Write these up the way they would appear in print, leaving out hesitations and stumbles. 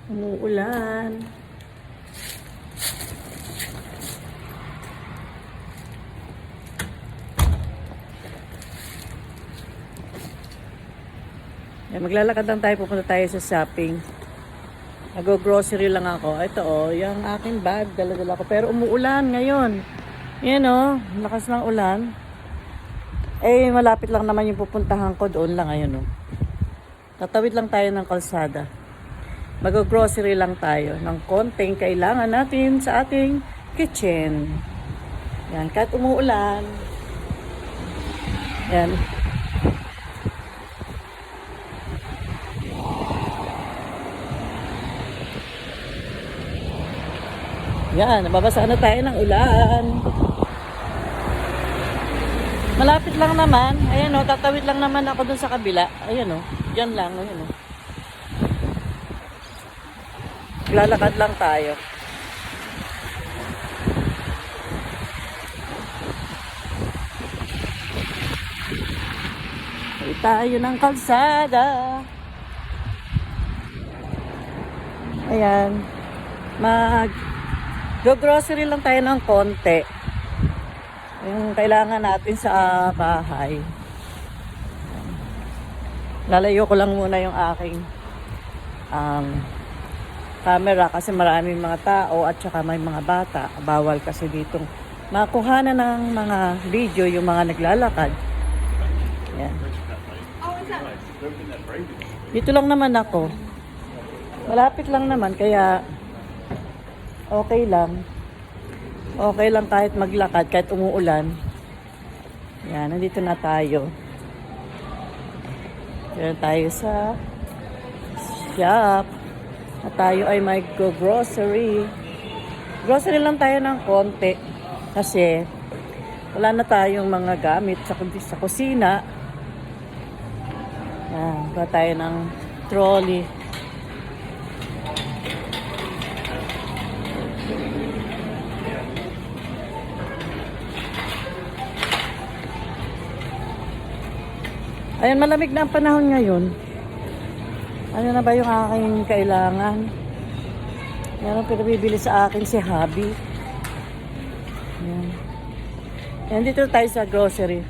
Umuulan. Maglalakad lang tayo, pupunta tayo sa shopping. Nag-grocery lang ako. Ito yung aking bag, dala-dala ko. Pero umuulan ngayon. Yan lakas ng ulan. Malapit lang naman yung pupuntahan ko, doon lang ngayon Tatawid lang tayo ng kalsada. Mag-grocery lang tayo ng konting kailangan natin sa ating kitchen. Yan, kahit umuulan. Yan. Yan, nababasa na tayo ng ulan. Malapit lang naman. Ayan tatawid lang naman ako dun sa kabila. Ayan diyan lang. Ayan Lalakad lang tayo. Ay tayo ng kalsada. Ayan. Go-grocery lang tayo ng konti. Yung kailangan natin sa bahay. Lalayo ko lang muna yung aking camera kasi maraming mga tao at saka may mga bata. Bawal kasi ditong makuhanan ng mga video yung mga naglalakad. Yan. Dito lang naman ako. Malapit lang naman kaya okay lang. Okay lang kahit maglakad, kahit umuulan. Yan, nandito na tayo. Yan tayo sa shop. At tayo ay may grocery. Grocery lang tayo ng konti. Kasi wala na tayong mga gamit sa kusina. Yan, kuha tayo ng trolley. Ayan, malamig na ang panahon ngayon. Ano na ba yung aking kailangan? Meron pinabibili sa akin si Habi. Ayan. Ayan, dito tayo sa grocery.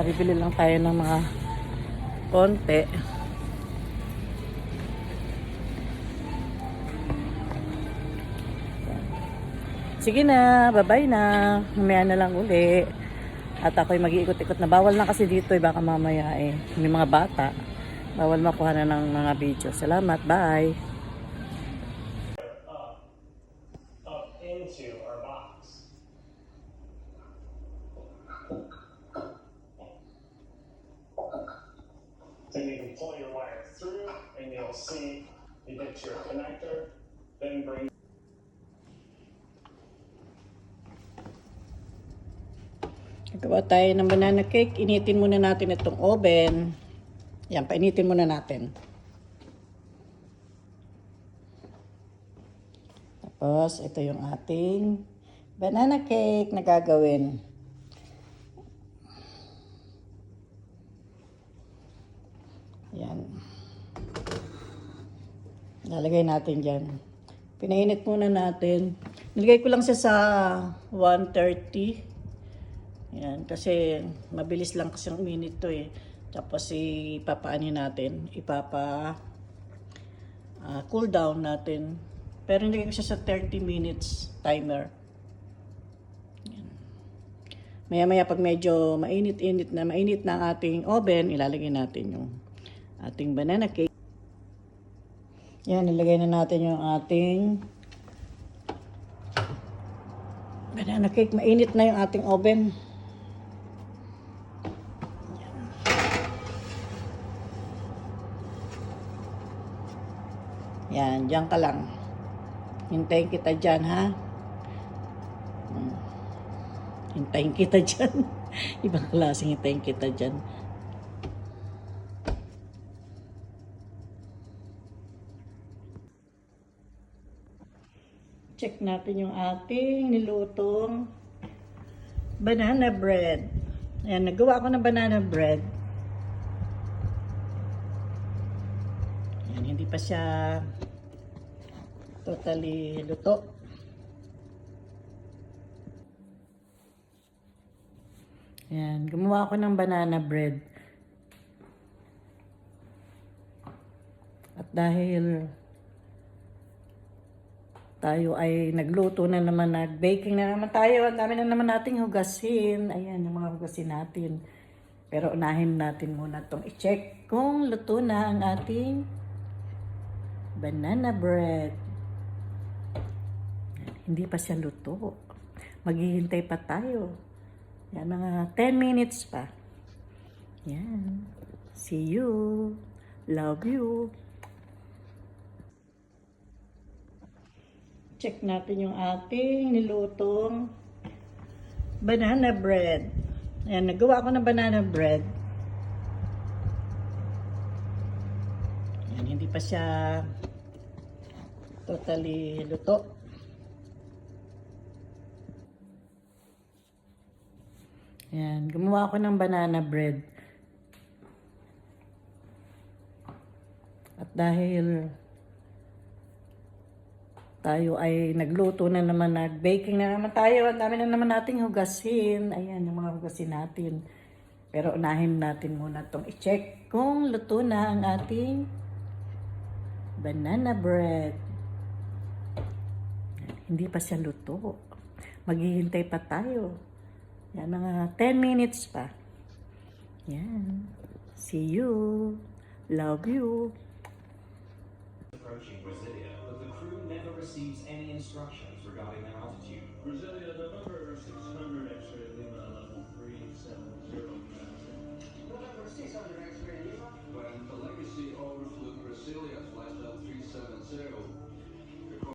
Bibili lang tayo ng mga konti. Sige na, bye-bye na. Mamaya na lang uli. At ako'y mag-iikot-ikot na. Bawal na kasi dito baka mamaya may mga bata. Bawal makuha na ng mga video. Salamat, bye! Up into our box. So you can pull your wire through and you'll see you get your connector, then bring Gagawa tayo ng banana cake. Initin muna natin itong oven. Yan, painitin muna natin. Tapos, ito yung ating banana cake na gagawin. Yan. Lalagay natin dyan. Pinainit muna natin. Nilagay ko lang siya sa 130. Yan, kasi mabilis lang kasi ang minute to Tapos ipapaano natin, cool down natin. Pero nilagay ko siya sa 30 minutes timer. Yan. Maya-maya pag medyo mainit na ang ating oven, ilalagay natin yung ating banana cake. Yan, nilagay na natin yung ating banana cake. Mainit na yung ating oven. Yan, diyan ka lang. Hintayin kita dyan, ha? Hintayin kita dyan. Ibang klaseng hintayin kita dyan. Check natin yung ating nilutong banana bread. Ayan, nagawa ako ng banana bread. Ayan, hindi hindi pa siya totally luto. Yan, gumawa ako ng banana bread. At dahil tayo ay nagluto na naman, nag-baking na naman tayo, ang dami na naman nating hugasin. Ayan, yung mga hugasin natin. Pero unahin natin muna itong i-check kung luto na ang ating banana bread. Hindi pa siya luto. Maghihintay pa tayo. Yan, mga 10 minutes pa. Yan. See you. Love you. Check natin yung ating nilutong banana bread. Ayan, nagawa ko ng banana bread. Ayan, hindi pa siya totally luto. Ayan, gumawa ako ng banana bread. At dahil tayo ay nagluto na naman, nag-baking na naman tayo, ang dami na naman nating hugasin. Ayan, yung mga hugasin natin. Pero unahin natin muna itong i-check kung luto na ang ating banana bread. Hindi pa siya luto. Maghihintay pa tayo. Yan, mga 10 minutes pa. Yan. See you. Love you. Approaching Brasilia, but the crew never receives any instructions regarding their altitude. Brasilia, November 600 X-ray Lima, level 370. November 600 X-ray Lima. When the legacy overflew Brasilia, flight level 370,